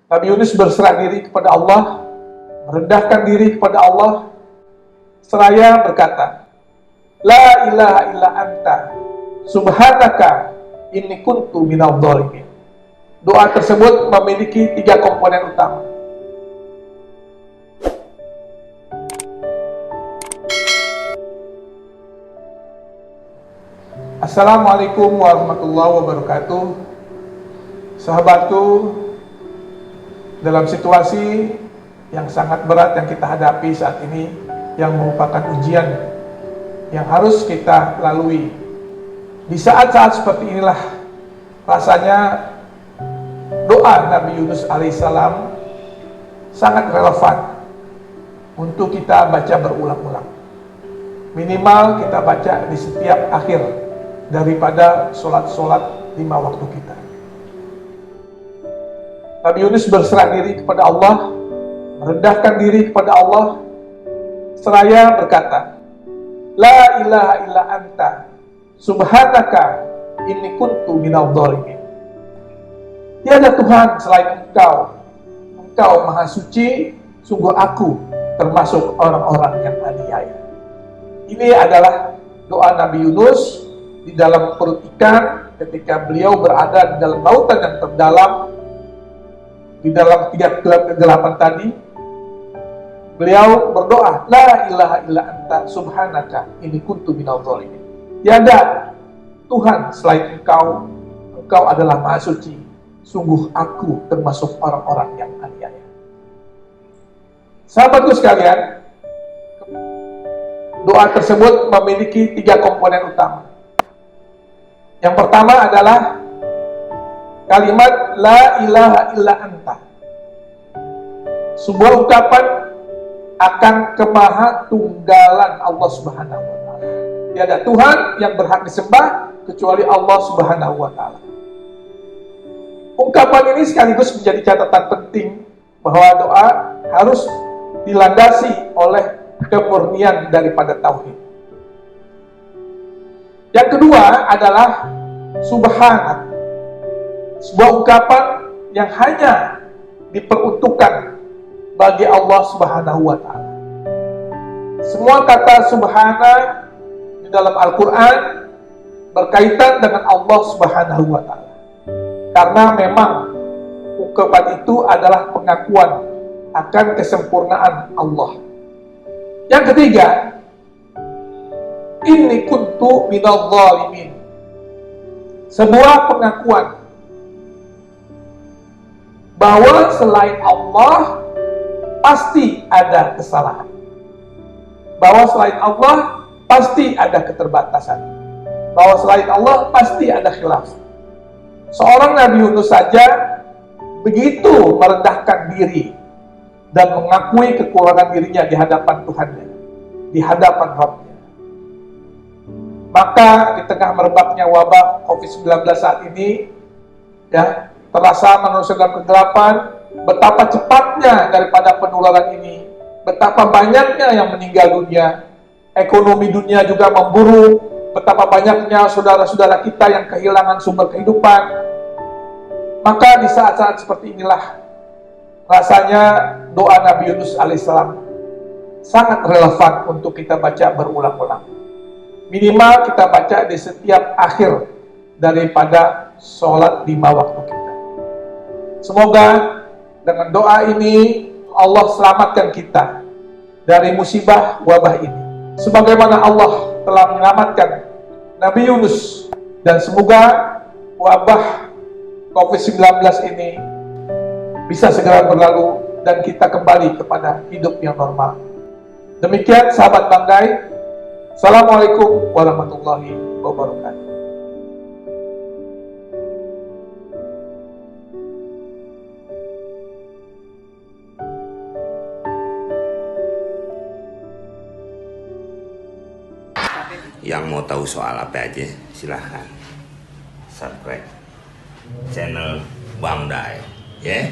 Nabi Yunus berserah diri kepada Allah, merendahkan diri kepada Allah, seraya berkata, La ilaha illa anta, subhanaka, inni kuntu minadh dhalimin. Doa tersebut memiliki 3 komponen utama. Assalamualaikum warahmatullahi wabarakatuh. Sahabatku, dalam situasi yang sangat berat yang kita hadapi saat ini, yang merupakan ujian yang harus kita lalui, di saat-saat seperti inilah rasanya doa Nabi Yunus alaihissalam sangat relevan untuk kita baca berulang-ulang. Minimal kita baca di setiap akhir daripada sholat-sholat 5 waktu kita. Nabi Yunus berserah diri kepada Allah, merendahkan diri kepada Allah, seraya berkata, La ilaha illa anta, subhanaka, inni kuntu minadh dhalimin. Tiada Tuhan selain Engkau. Engkau Maha Suci, sungguh aku termasuk orang-orang yang aniaya. Ini adalah doa Nabi Yunus di dalam perut ikan ketika beliau berada di dalam lautan yang terdalam, di dalam 3 kegelapan tadi. Beliau berdoa, La ilaha illa anta subhanaka inni kuntu minadh dhalimin. Tiada Tuhan selain Engkau. Engkau adalah Maha Suci, sungguh aku termasuk orang-orang yang aniaya. Sahabatku sekalian, doa tersebut memiliki 3 komponen utama. Yang pertama adalah kalimat La ilaha illa anta, sebuah ucapan akan kemahatunggalan Allah Subhanahu wa Ta'ala. Tiada Tuhan yang berhak disembah kecuali Allah Subhanahu wa Ta'ala. Ungkapan ini sekaligus menjadi catatan penting bahwa doa harus dilandasi oleh kemurnian daripada tauhid. Yang kedua adalah subhanak, sebuah ungkapan yang hanya diperuntukkan bagi Allah Subhanahu wa Ta'ala. Semua kata subhana di dalam Al-Quran berkaitan dengan Allah Subhanahu wa Ta'ala, karena memang ungkapan itu adalah pengakuan akan kesempurnaan Allah. Yang ketiga, inni kuntu minadh dhalimin, sebuah pengakuan bahwa selain Allah pasti ada kesalahan, bahwa selain Allah pasti ada keterbatasan, bahwa selain Allah pasti ada khilaf. Seorang Nabi Yunus saja begitu merendahkan diri dan mengakui kekurangan dirinya di hadapan Tuhannya, di hadapan Rabbnya. Maka di tengah merebaknya wabah COVID-19 saat ini, ya, terasa manusia dalam kegelapan, betapa cepatnya daripada penularan ini, betapa banyaknya yang meninggal dunia, ekonomi dunia juga memburuk, betapa banyaknya saudara-saudara kita yang kehilangan sumber kehidupan. Maka di saat-saat seperti inilah rasanya doa Nabi Yunus alaihissalam sangat relevan untuk kita baca berulang-ulang. Minimal kita baca di setiap akhir daripada sholat 5 waktu kita. Semoga dengan doa ini Allah selamatkan kita dari musibah wabah ini, sebagaimana Allah telah menyelamatkan Nabi Yunus. Dan semoga wabah COVID-19 ini bisa segera berlalu dan kita kembali kepada hidup yang normal. Demikian sahabat Banggai. Assalamualaikum warahmatullahi wabarakatuh. Yang mau tahu soal apa aja silahkan subscribe channel Bang Dai, ya.